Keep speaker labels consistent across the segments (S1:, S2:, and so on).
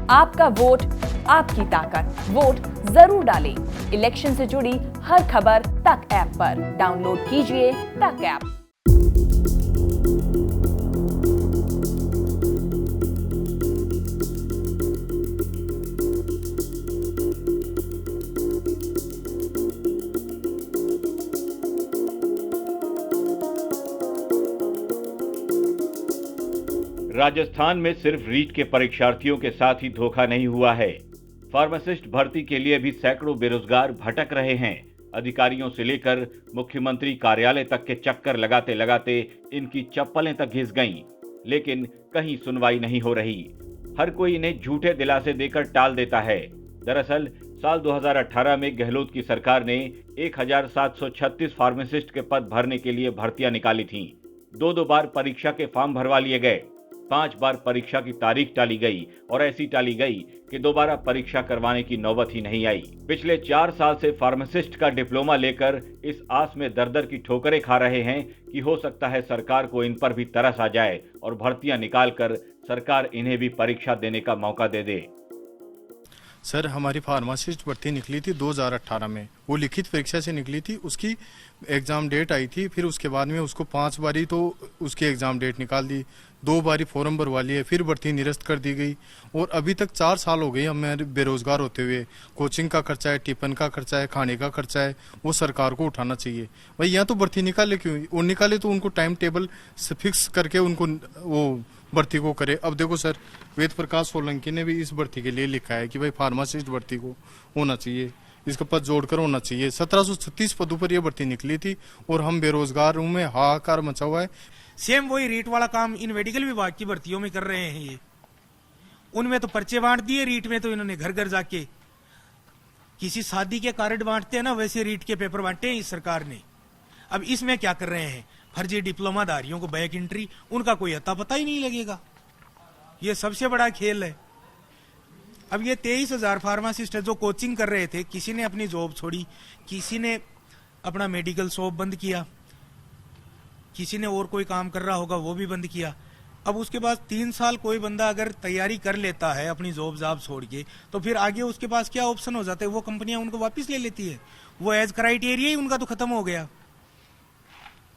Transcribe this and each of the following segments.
S1: आपका वोट आपकी ताकत, वोट जरूर डालें। इलेक्शन से जुड़ी हर खबर तक ऐप पर डाउनलोड कीजिए तक ऐप।
S2: राजस्थान में सिर्फ रीट के परीक्षार्थियों के साथ ही धोखा नहीं हुआ है। फार्मासिस्ट भर्ती के लिए भी सैकड़ों बेरोजगार भटक रहे हैं। अधिकारियों से लेकर मुख्यमंत्री कार्यालय तक के चक्कर लगाते लगाते इनकी चप्पलें तक घिस गईं, लेकिन कहीं सुनवाई नहीं हो रही। हर कोई इन्हें झूठे दिलासे देकर टाल देता है। दरअसल साल 2018 में गहलोत की सरकार ने 1736 फार्मासिस्ट के पद भरने के लिए भर्तियां निकाली थीं। दो बार परीक्षा के फॉर्म भरवा लिए गए। 5 बार परीक्षा की तारीख टाली गई और ऐसी टाली गई कि दोबारा परीक्षा करवाने की नौबत ही नहीं आई। पिछले 4 साल से फार्मासिस्ट का डिप्लोमा लेकर इस आस में दर-दर की ठोकरें खा रहे हैं कि हो सकता है सरकार को इन पर भी तरस आ जाए और भर्तियां निकालकर सरकार इन्हें भी परीक्षा देने का मौका दे दे।
S3: सर, हमारी फार्मासिस्ट भर्ती निकली थी 2018 में। वो लिखित परीक्षा से निकली थी, उसकी एग्जाम डेट आई थी। फिर उसके बाद में उसको 5 बारी तो उसकी एग्जाम डेट निकाल दी, 2 बारी फॉर्म भरवा लिए, फिर भर्ती निरस्त कर दी गई। और अभी तक 4 साल हो गए हमें बेरोजगार होते हुए। कोचिंग का खर्चा है, टिफिन का खर्चा है, खाने का खर्चा है, वो सरकार को उठाना चाहिए। भाई यहाँ तो भर्ती निकाले क्यों? और निकाले तो उनको टाइम टेबल फिक्स करके उनको वो भर्ती को करे। अब देखो सर, वेद प्रकाश सोलंकी ने भी इस भर्ती के लिए लिखा है कि भाई फार्मासिस्ट भर्ती को होना चाहिए, इसका पद जोड़कर होना चाहिए। 1736 पदों पर यह भर्ती निकली थी और हम बेरोजगारों में हाहाकार मचा हुआ है।
S4: सेम वही रीट वाला काम इन मेडिकल विभाग की भर्तियों में कर रहे हैं ये। उनमें तो पर्चे बांट दिए, रीट में तो इन्होंने घर घर जाके किसी शादी के कार्ड बांटते हैं ना, वैसे रीट के पेपर बांटे हैं इस सरकार ने। अब इसमें क्या कर रहे हैं? फर्जी डिप्लोमाधारियों को बैक एंट्री, उनका कोई अता पता ही नहीं लगेगा। ये सबसे बड़ा खेल है। अब ये 23,000 फार्मासिस्ट है जो कोचिंग कर रहे थे, किसी ने अपनी जॉब छोड़ी, किसी ने अपना मेडिकल शॉप बंद किया, किसी ने और कोई काम कर रहा होगा वो भी बंद किया। अब उसके बाद 3 साल कोई बंदा अगर तैयारी कर लेता है अपनी जॉब छोड़ के, तो फिर आगे उसके पास क्या ऑप्शन हो जाता है? वो कंपनियां उनको वापस ले लेती है। वो एज क्राइटेरिया ही उनका तो खत्म हो गया।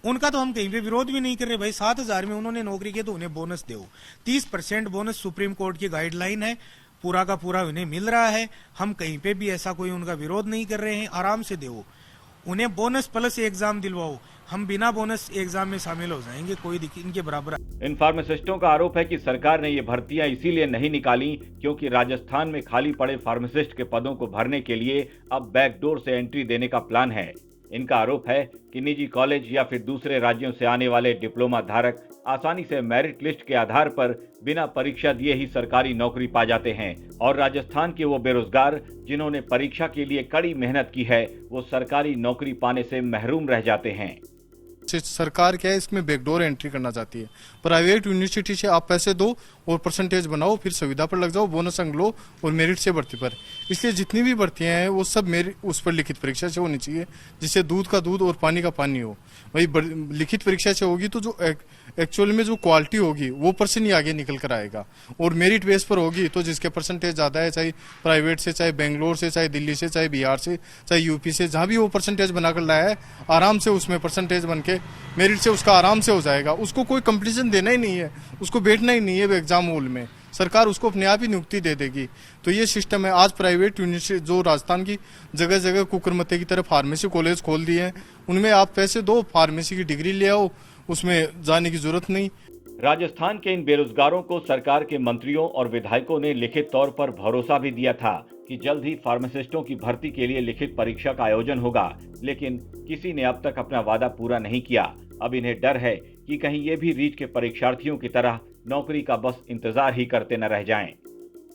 S4: उनका तो हम कहीं पे विरोध भी नहीं कर रहे भाई। 7,000 में उन्होंने नौकरी की तो उन्हें बोनस दो। 30% बोनस सुप्रीम कोर्ट की गाइडलाइन है, पूरा का पूरा उन्हें मिल रहा है। हम कहीं पे भी ऐसा कोई उनका विरोध नहीं कर रहे हैं। आराम से दो उन्हें बोनस प्लस एग्जाम दिलवाओ, हम बिना बोनस एग्जाम में शामिल हो जाएंगे, कोई दिक्कत इनके बराबर।
S2: इन फार्मासिस्टों का आरोप है कि सरकार ने ये भर्तियां इसीलिए नहीं निकाली क्योंकि राजस्थान में खाली पड़े फार्मासिस्ट के पदों को भरने के लिए अब बैकडोर से एंट्री देने का प्लान है। इनका आरोप है कि निजी कॉलेज या फिर दूसरे राज्यों से आने वाले डिप्लोमा धारक आसानी से मेरिट लिस्ट के आधार पर बिना परीक्षा दिए ही सरकारी नौकरी पा जाते हैं और राजस्थान के वो बेरोजगार जिन्होंने परीक्षा के लिए कड़ी मेहनत की है वो सरकारी नौकरी पाने से महरूम रह जाते हैं।
S3: सरकार क्या है, इसमें बैकडोर एंट्री करना चाहती है। प्राइवेट यूनिवर्सिटी से आप पैसे दो और परसेंटेज बनाओ, फिर सुविधा पर लग जाओ, बोनस अंक लो और मेरिट से भर्ती पर। इसलिए जितनी भी भर्तियां हैं वो सब मेरिट उस पर लिखित परीक्षा से होनी चाहिए, जिससे दूध का दूध और पानी का पानी हो। वही लिखित परीक्षा से होगी तो जो एक्चुअल में जो क्वालिटी होगी वो पर्सन ही आगे निकल कर आएगा। और मेरिट बेस पर होगी तो जिसके परसेंटेज ज्यादा है, चाहे प्राइवेट से, चाहे बेंगलोर से, चाहे दिल्ली से, चाहे बिहार से, चाहे यूपी से, जहां भी वो परसेंटेज बनाकर लाया है, आराम से उसमें परसेंटेज बन के मेरिट से उसका आराम से हो जाएगा। उसको कोई कंपटीशन देना ही नहीं है, उसको बैठना ही नहीं है एग्जाम हॉल में, सरकार उसको अपने आप ही नियुक्ति दे देगी। तो ये सिस्टम है। आज प्राइवेट यूनिवर्सिटी जो राजस्थान की जगह जगह कुकरमते की तरफ फार्मेसी कॉलेज खोल दिए हैं, उनमें आप पैसे दो, फार्मेसी की डिग्री ले आओ, उसमें जाने की जरूरत नहीं।
S2: राजस्थान के इन बेरोजगारों को सरकार के मंत्रियों और विधायकों ने लिखित तौर पर भरोसा भी दिया था कि जल्द ही फार्मासिस्टों की भर्ती के लिए लिखित परीक्षा का आयोजन होगा, लेकिन किसी ने अब तक अपना वादा पूरा नहीं किया। अब इन्हें डर है कि कहीं ये भी रीट के परीक्षार्थियों की तरह नौकरी का बस इंतजार ही करते न रह जाएं।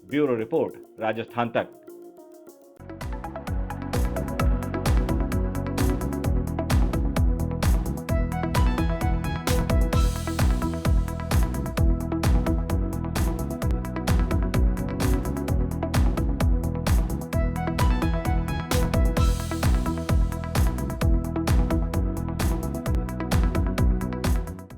S2: ब्यूरो रिपोर्ट, राजस्थान तक।